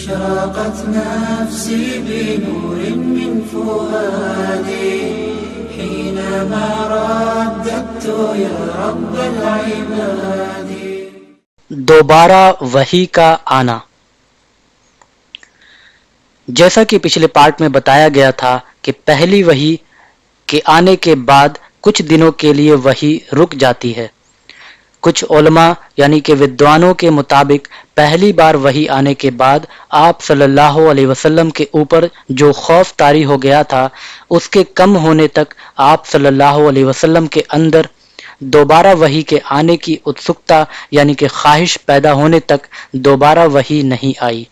أشرقت نفسي بنور من فؤادي حينما رددت يا رب العباد. دوبارہ وحی کا آنا. جیسا کہ پچھلے پارٹ میں بتایا گیا تھا کہ پہلی وحی کے آنے کے بعد کچھ دنوں کے لیے وحی رک جاتی ہے. کچھ علماء یعنی کہ ودوانوں کے مطابق پہلی بار وحی آنے کے بعد آپ صلی اللہ علیہ وسلم کے اوپر جو خوف طاری ہو گیا تھا اس کے کم ہونے تک آپ صلی اللہ علیہ وسلم کے اندر دوبارہ وحی کے آنے کی اتسکتا یعنی کہ خواہش پیدا ہونے تک دوبارہ وحی نہیں آئی.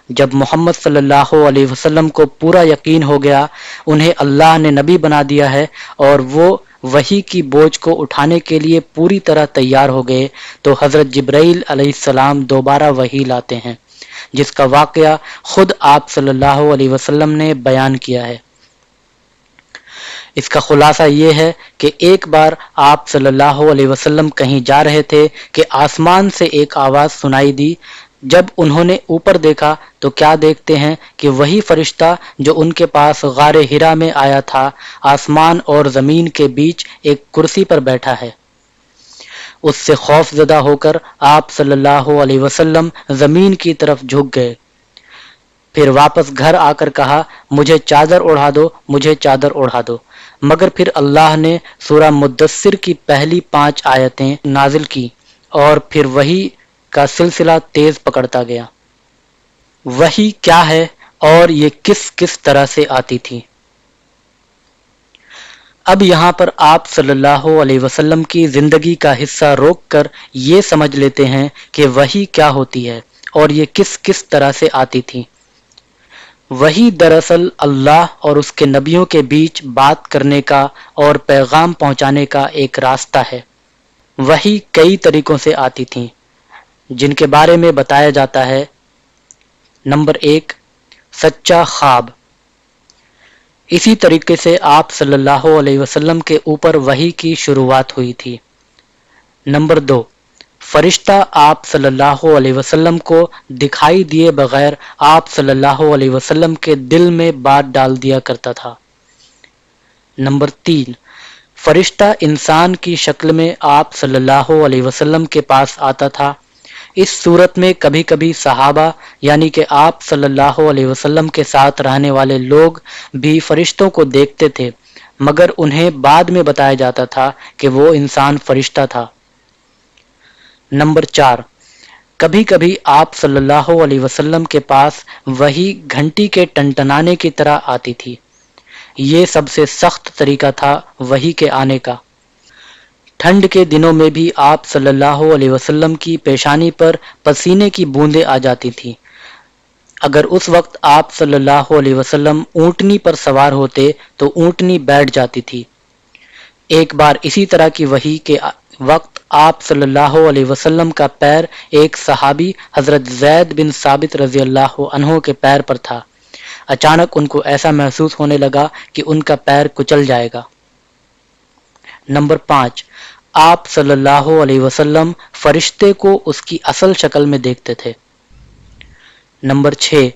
جب محمد صلی اللہ علیہ وسلم کو پورا یقین ہو گیا انہیں اللہ نے نبی بنا دیا ہے اور وہ وحی کی بوجھ کو اٹھانے کے لیے پوری طرح تیار ہو گئے تو حضرت جبرائیل علیہ السلام دوبارہ وحی لاتے ہیں جس کا واقعہ خود آپ صلی اللہ علیہ وسلم نے بیان کیا ہے. اس کا خلاصہ یہ ہے کہ ایک بار آپ صلی اللہ علیہ وسلم کہیں جا رہے تھے کہ آسمان سے ایک آواز سنائی دی. جب انہوں نے اوپر دیکھا تو کیا دیکھتے ہیں کہ وہی فرشتہ جو ان کے پاس غار حرا میں آیا تھا آسمان اور زمین کے بیچ ایک کرسی پر بیٹھا ہے. اس سے خوف زدہ ہو کر آپ صلی اللہ علیہ وسلم زمین کی طرف جھک گئے. پھر واپس گھر آ کر کہا مجھے چادر اڑا دو مجھے چادر اڑا دو. مگر پھر اللہ نے سورہ مدثر کی پہلی 5 آیتیں نازل کی اور پھر وحی کا سلسلہ تیز پکڑتا گیا. وحی کیا ہے اور یہ کس کس طرح سے آتی تھی؟ اب یہاں پر آپ صلی اللہ علیہ وسلم کی زندگی کا حصہ روک کر یہ سمجھ لیتے ہیں کہ وحی کیا ہوتی ہے اور یہ کس کس طرح سے آتی تھی. وحی دراصل اللہ اور اس کے نبیوں کے بیچ بات کرنے کا اور پیغام پہنچانے کا ایک راستہ ہے. وحی کئی طریقوں سے آتی تھی جن کے بارے میں بتایا جاتا ہے. نمبر 1 سچا خواب. اسی طریقے سے آپ صلی اللہ علیہ وسلم کے اوپر وحی کی شروعات ہوئی تھی. نمبر 2 فرشتہ آپ صلی اللہ علیہ وسلم کو دکھائی دیے بغیر آپ صلی اللہ علیہ وسلم کے دل میں بات ڈال دیا کرتا تھا. نمبر 3 فرشتہ انسان کی شکل میں آپ صلی اللہ علیہ وسلم کے پاس آتا تھا. اس صورت میں کبھی کبھی صحابہ یعنی کہ آپ صلی اللہ علیہ وسلم کے ساتھ رہنے والے لوگ بھی فرشتوں کو دیکھتے تھے مگر انہیں بعد میں بتایا جاتا تھا کہ وہ انسان فرشتہ تھا. نمبر 4 کبھی کبھی آپ صلی اللہ علیہ وسلم کے پاس وحی گھنٹی کے ٹنٹنانے کی طرح آتی تھی. یہ سب سے سخت طریقہ تھا وحی کے آنے کا. ٹھنڈ کے دنوں میں بھی آپ صلی اللہ علیہ وسلم کی پیشانی پر پسینے کی بوندیں آ جاتی تھیں. اگر اس وقت آپ صلی اللہ علیہ وسلم اونٹنی پر سوار ہوتے تو اونٹنی بیٹھ جاتی تھی. ایک بار اسی طرح کی وحی کے وقت آپ صلی اللہ علیہ وسلم کا پیر ایک صحابی حضرت زید بن ثابت رضی اللہ عنہ کے پیر پر تھا. اچانک ان کو ایسا محسوس ہونے لگا کہ ان کا پیر کچل جائے گا. نمبر 5 آپ صلی اللہ علیہ وسلم فرشتے کو اس کی اصل شکل میں دیکھتے تھے. نمبر 6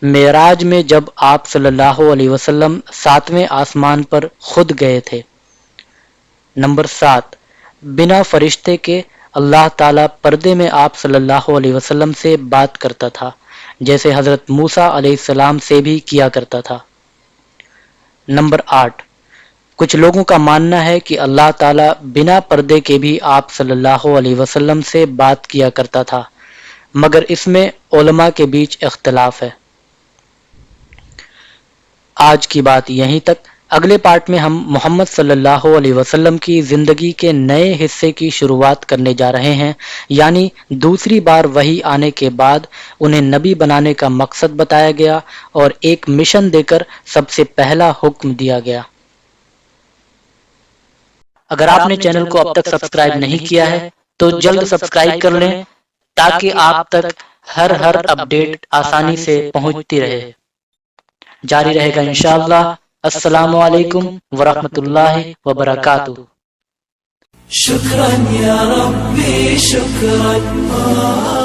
معراج میں جب آپ صلی اللہ علیہ وسلم 7ویں آسمان پر خود گئے تھے. نمبر 7 بنا فرشتے کے اللہ تعالیٰ پردے میں آپ صلی اللہ علیہ وسلم سے بات کرتا تھا جیسے حضرت موسیٰ علیہ السلام سے بھی کیا کرتا تھا. نمبر 8 کچھ لوگوں کا ماننا ہے کہ اللہ تعالیٰ بنا پردے کے بھی آپ صلی اللہ علیہ وسلم سے بات کیا کرتا تھا مگر اس میں علماء کے بیچ اختلاف ہے. آج کی بات یہیں تک. اگلے پارٹ میں ہم محمد صلی اللہ علیہ وسلم کی زندگی کے نئے حصے کی شروعات کرنے جا رہے ہیں یعنی دوسری بار وحی آنے کے بعد انہیں نبی بنانے کا مقصد بتایا گیا اور ایک مشن دے کر سب سے پہلا حکم دیا گیا. اگر آپ نے چینل کو اب تک سبسکرائب نہیں کیا ہے تو جلد سبسکرائب کر لیں تاکہ آپ تک ہر اپڈیٹ آسانی سے پہنچتی رہے. جاری رہے گا انشاءاللہ. السلام علیکم ورحمۃ اللہ وبرکاتہ. شکرا یا ربی شکرا.